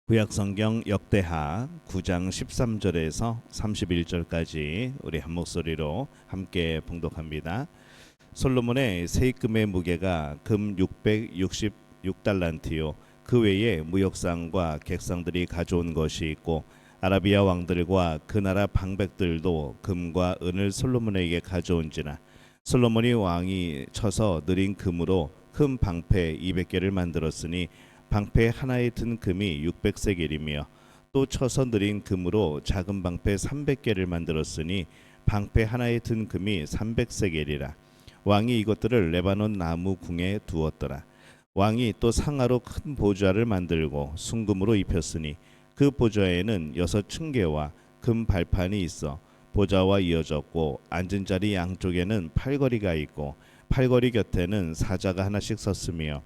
구약성경 역대하 9장 13절에서 31절까지 우리 한 목소리로 함께 봉독합니다. 솔로몬의 세입금의 무게가 금 666달란트요 그 외에 무역상과 객상들이 가져온 것이 있고 아라비아 왕들과 그 나라 방백들도 금과 은을 솔로몬에게 가져온지라. 솔로몬이 왕이 쳐서 느린 금으로 큰 방패 200개를 만들었으니 방패 하나에 든 금이 600세겔이며 또 쳐서 느린 금으로 작은 방패 300개를 만들었으니 방패 하나에 든 금이 300세겔이라. 왕이 이것들을 레바논 나무 궁에 두었더라. 왕이 또 상아로 큰 보좌를 만들고 순금으로 입혔으니 그 보좌에는 6층계와 금 발판이 있어 보좌와 이어졌고 앉은 자리 양쪽에는 팔걸이가 있고 팔걸이 곁에는 사자가 하나씩 섰으며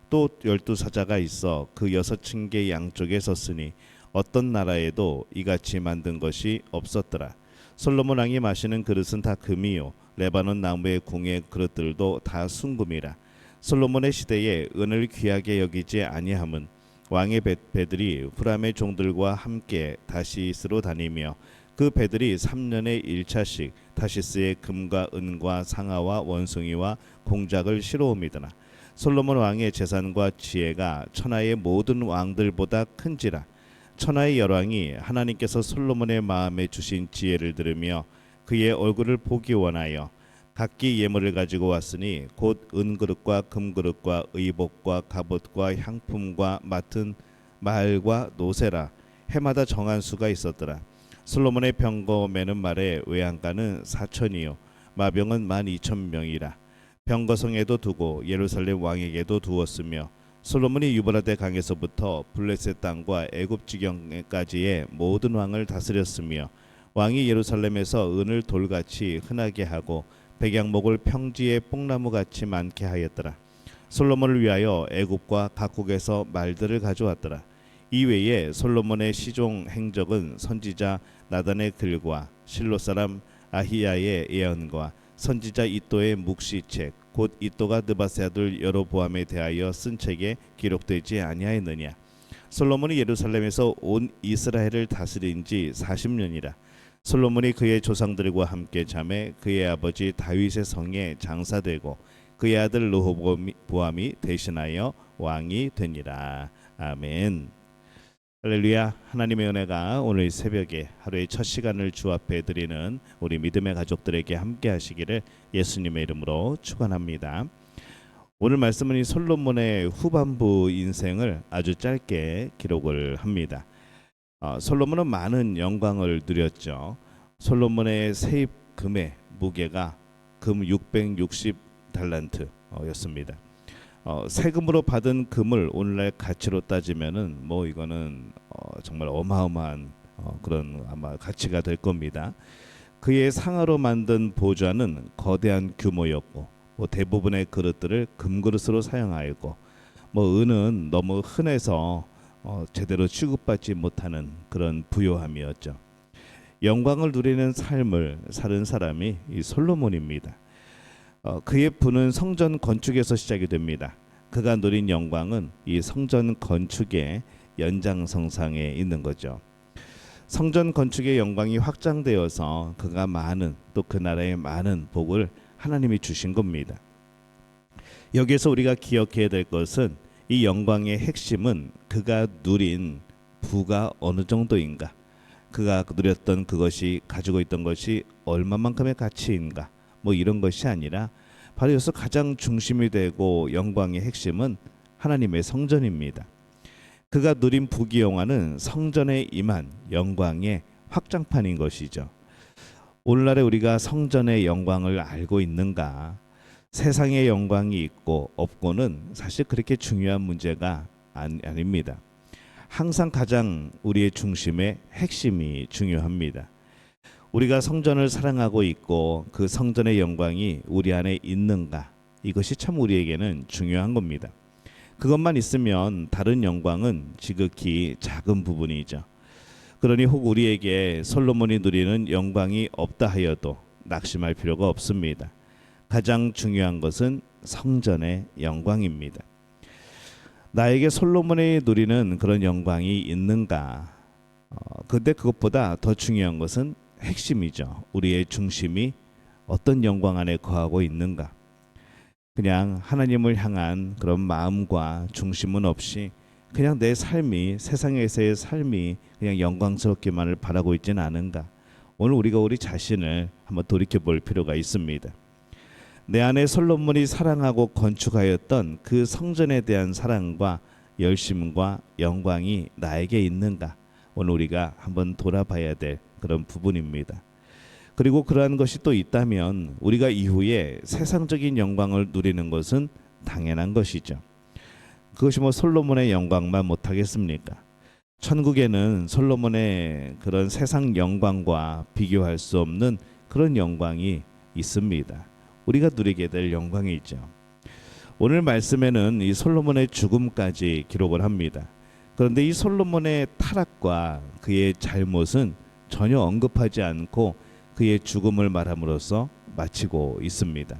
또 12사자가 있어 그 6층계 양쪽에 섰으니 어떤 나라에도 이같이 만든 것이 없었더라. 솔로몬 왕이 마시는 그릇은 다 금이요 레바논 나무의 궁의 그릇들도 다 순금이라. 솔로몬의 시대에 은을 귀하게 여기지 아니함은 왕의 배들이 후람의 종들과 함께 다시스로 다니며 그 배들이 3년에 1차씩 다시스의 금과 은과 상아와 원숭이와 공작을 실어옵니다나. 솔로몬 왕의 재산과 지혜가 천하의 모든 왕들보다 큰지라. 천하의 열왕이 하나님께서 솔로몬의 마음에 주신 지혜를 들으며 그의 얼굴을 보기 원하여 각기 예물을 가지고 왔으니 곧 은그릇과 금그릇과 의복과 갑옷과 향품과 맡은 말과 노새라. 해마다 정한 수가 있었더라. 솔로몬의 병거 매는 말의 외양간은 4천이요 마병은 12,000명이라. 병거성에도 두고 예루살렘 왕에게도 두었으며 솔로몬이 유브라데 강에서부터 블레셋 땅과 애굽 지경까지의 모든 왕을 다스렸으며 왕이 예루살렘에서 은을 돌같이 흔하게 하고 백양목을 평지에 뽕나무같이 많게 하였더라. 솔로몬을 위하여 애굽과 각국에서 말들을 가져왔더라. 이외에 솔로몬의 시종 행적은 선지자 나단의 글과 실로 사람 아히야의 예언과 선지자 이또의 묵시책 곧 이또가 느바세 아들 여로보암에 대하여 쓴 책에 기록되지 아니하였느냐. 솔로몬이 예루살렘에서 온 이스라엘을 다스린 지 40년이라. 솔로몬이 그의 조상들과 함께 잠에 그의 아버지 다윗의 성에 장사되고 그의 아들 르호보암이 대신하여 왕이 되니라. 아멘. 할렐루야. 하나님의 은혜가 오늘 새벽에 하루의 첫 시간을 주 앞에 드리는 우리 믿음의 가족들에게 함께 하시기를 예수님의 이름으로 축원합니다. 오늘 말씀은 이 솔로몬의 후반부 인생을 아주 짧게 기록을 합니다. 솔로몬은 많은 영광을 누렸죠. 솔로몬의 세입금의 무게가 금 660달란트였습니다. 세금으로 받은 금을 오늘날 가치로 따지면은 뭐 이거는 정말 어마어마한 그런 아마 가치가 될 겁니다. 그의 상아로 만든 보좌는 거대한 규모였고 뭐 대부분의 그릇들을 금그릇으로 사용하였고 뭐 은은 너무 흔해서 제대로 취급받지 못하는 그런 부요함이었죠. 영광을 누리는 삶을 사는 사람이 이 솔로몬입니다. 그의 부는 성전 건축에서 시작이 됩니다. 그가 누린 영광은 이 성전 건축의 연장선상에 있는 거죠. 성전 건축의 영광이 확장되어서 그가 많은 또 그 나라에 많은 복을 하나님이 주신 겁니다. 여기에서 우리가 기억해야 될 것은 이 영광의 핵심은 그가 누린 부가 어느 정도인가, 그가 누렸던 그것이 가지고 있던 것이 얼마만큼의 가치인가, 뭐 이런 것이 아니라 바로 여기서 가장 중심이 되고 영광의 핵심은 하나님의 성전입니다. 그가 누린 부귀영화는 성전에 임한 영광의 확장판인 것이죠. 오늘날에 우리가 성전의 영광을 알고 있는가? 세상의 영광이 있고 없고는 사실 그렇게 중요한 문제가 아닙니다. 항상 가장 우리의 중심의 핵심이 중요합니다. 우리가 성전을 사랑하고 있고 그 성전의 영광이 우리 안에 있는가, 이것이 참 우리에게는 중요한 겁니다. 그것만 있으면 다른 영광은 지극히 작은 부분이죠. 그러니 혹 우리에게 솔로몬이 누리는 영광이 없다 하여도 낙심할 필요가 없습니다. 가장 중요한 것은 성전의 영광입니다. 나에게 솔로몬이 누리는 그런 영광이 있는가? 근데 그것보다 더 중요한 것은 핵심이죠. 우리의 중심이 어떤 영광 안에 거하고 있는가? 그냥 하나님을 향한 그런 마음과 중심은 없이 그냥 내 삶이 세상에서의 삶이 그냥 영광스럽기만을 바라고 있지는 않은가? 오늘 우리가 우리 자신을 한번 돌이켜 볼 필요가 있습니다. 내 안에 솔로몬이 사랑하고 건축하였던 그 성전에 대한 사랑과 열심과 영광이 나에게 있는가? 오늘 우리가 한번 돌아봐야 될 그런 부분입니다. 그리고 그러한 것이 또 있다면 우리가 이후에 세상적인 영광을 누리는 것은 당연한 것이죠. 그것이 뭐 솔로몬의 영광만 못하겠습니까? 천국에는 솔로몬의 그런 세상 영광과 비교할 수 없는 그런 영광이 있습니다. 우리가 누리게 될 영광이죠. 오늘 말씀에는 이 솔로몬의 죽음까지 기록을 합니다. 그런데 이 솔로몬의 타락과 그의 잘못은 전혀 언급하지 않고 그의 죽음을 말함으로써 마치고 있습니다.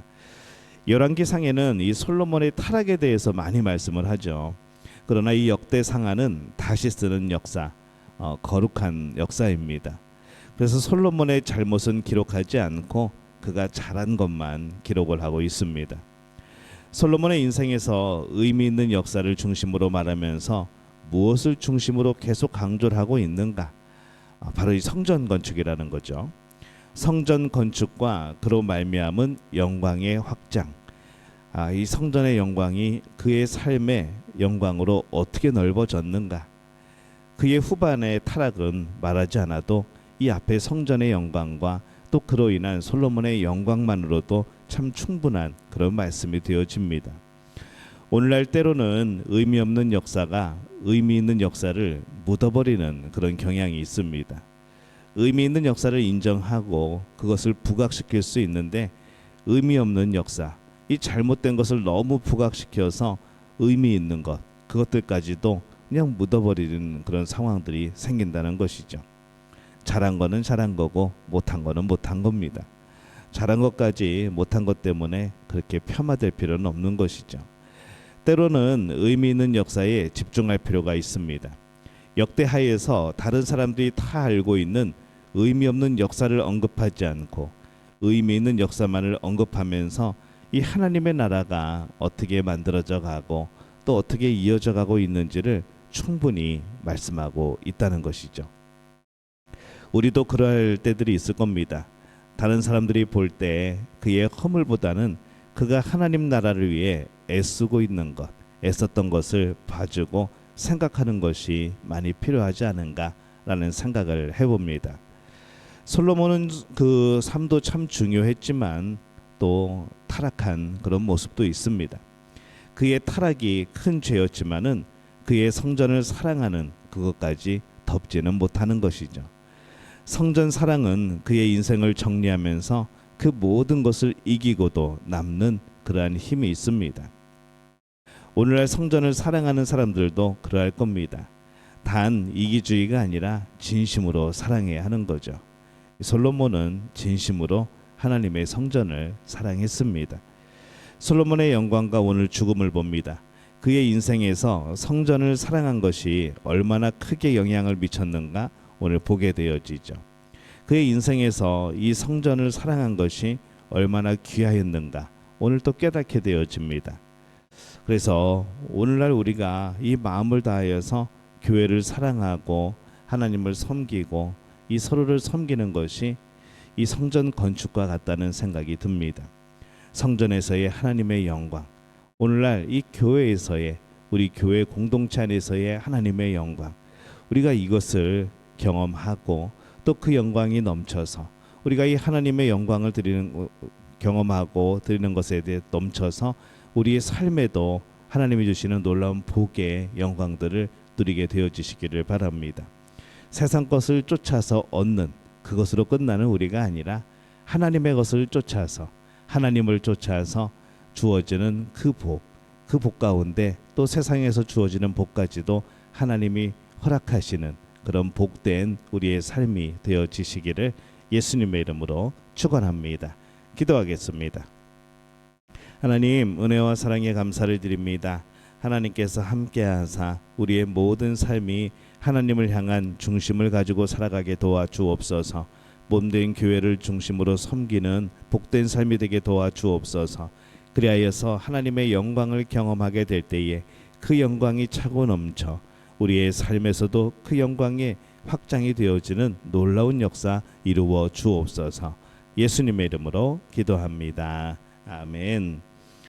열왕기상에는 이 솔로몬의 타락에 대해서 많이 말씀을 하죠. 그러나 이 역대상하는 다시 쓰는 역사, 거룩한 역사입니다. 그래서 솔로몬의 잘못은 기록하지 않고 그가 잘한 것만 기록을 하고 있습니다. 솔로몬의 인생에서 의미 있는 역사를 중심으로 말하면서 무엇을 중심으로 계속 강조를 하고 있는가? 바로 이 성전 건축이라는 거죠. 성전 건축과 그로 말미암은 영광의 확장. 이 성전의 영광이 그의 삶의 영광으로 어떻게 넓어졌는가? 그의 후반의 타락은 말하지 않아도 이 앞에 성전의 영광과 또 그로 인한 솔로몬의 영광만으로도 참 충분한 그런 말씀이 되어집니다. 오늘날 때로는 의미 없는 역사가 의미 있는 역사를 묻어버리는 그런 경향이 있습니다. 의미 있는 역사를 인정하고 그것을 부각시킬 수 있는데 의미 없는 역사, 이 잘못된 것을 너무 부각시켜서 의미 있는 것, 그것들까지도 그냥 묻어버리는 그런 상황들이 생긴다는 것이죠. 잘한 거는 잘한 거고 못한 거는 못한 겁니다. 잘한 것까지 못한 것 때문에 그렇게 폄하될 필요는 없는 것이죠. 때로는 의미 있는 역사에 집중할 필요가 있습니다. 역대하에서 다른 사람들이 다 알고 있는 의미 없는 역사를 언급하지 않고 의미 있는 역사만을 언급하면서 이 하나님의 나라가 어떻게 만들어져 가고 또 어떻게 이어져 가고 있는지를 충분히 말씀하고 있다는 것이죠. 우리도 그럴 때들이 있을 겁니다. 다른 사람들이 볼 때 그의 허물보다는 그가 하나님 나라를 위해 애쓰고 있는 것, 애썼던 것을 봐주고 생각하는 것이 많이 필요하지 않은가라는 생각을 해봅니다. 솔로몬은 그 삶도 참 중요했지만 또 타락한 그런 모습도 있습니다. 그의 타락이 큰 죄였지만은 그의 성전을 사랑하는 그것까지 덮지는 못하는 것이죠. 성전 사랑은 그의 인생을 정리하면서 그 모든 것을 이기고도 남는 그러한 힘이 있습니다. 오늘날 성전을 사랑하는 사람들도 그러할 겁니다. 단 이기주의가 아니라 진심으로 사랑해야 하는 거죠. 솔로몬은 진심으로 하나님의 성전을 사랑했습니다. 솔로몬의 영광과 오늘 죽음을 봅니다. 그의 인생에서 성전을 사랑한 것이 얼마나 크게 영향을 미쳤는가 오늘 보게 되어지죠. 그의 인생에서 이 성전을 사랑한 것이 얼마나 귀하였는가 오늘 또 깨닫게 되어집니다. 그래서 오늘날 우리가 이 마음을 다하여서 교회를 사랑하고 하나님을 섬기고 이 서로를 섬기는 것이 이 성전 건축과 같다는 생각이 듭니다. 성전에서의 하나님의 영광, 오늘날 이 교회에서의 우리 교회 공동체 안에서의 하나님의 영광, 우리가 이것을 경험하고 또 그 영광이 넘쳐서 우리가 이 하나님의 영광을 경험하고 드리는 것에 대해 넘쳐서 우리의 삶에도 하나님이 주시는 놀라운 복의 영광들을 누리게 되어지시기를 바랍니다. 세상 것을 쫓아서 얻는 그것으로 끝나는 우리가 아니라 하나님의 것을 쫓아서 하나님을 쫓아서 주어지는 그 복 가운데 또 세상에서 주어지는 복까지도 하나님이 허락하시는 그런 복된 우리의 삶이 되어지시기를 예수님의 이름으로 축원합니다. 기도하겠습니다. 하나님, 은혜와 사랑에 감사를 드립니다. 하나님께서 함께하사 우리의 모든 삶이 하나님을 향한 중심을 가지고 살아가게 도와주옵소서. 몸된 교회를 중심으로 섬기는 복된 삶이 되게 도와주옵소서. 그리하여서 하나님의 영광을 경험하게 될 때에 그 영광이 차고 넘쳐 우리의 삶에서도 그 영광이 확장이 되어지는 놀라운 역사 이루어 주옵소서. 예수님의 이름으로 기도합니다. 아멘.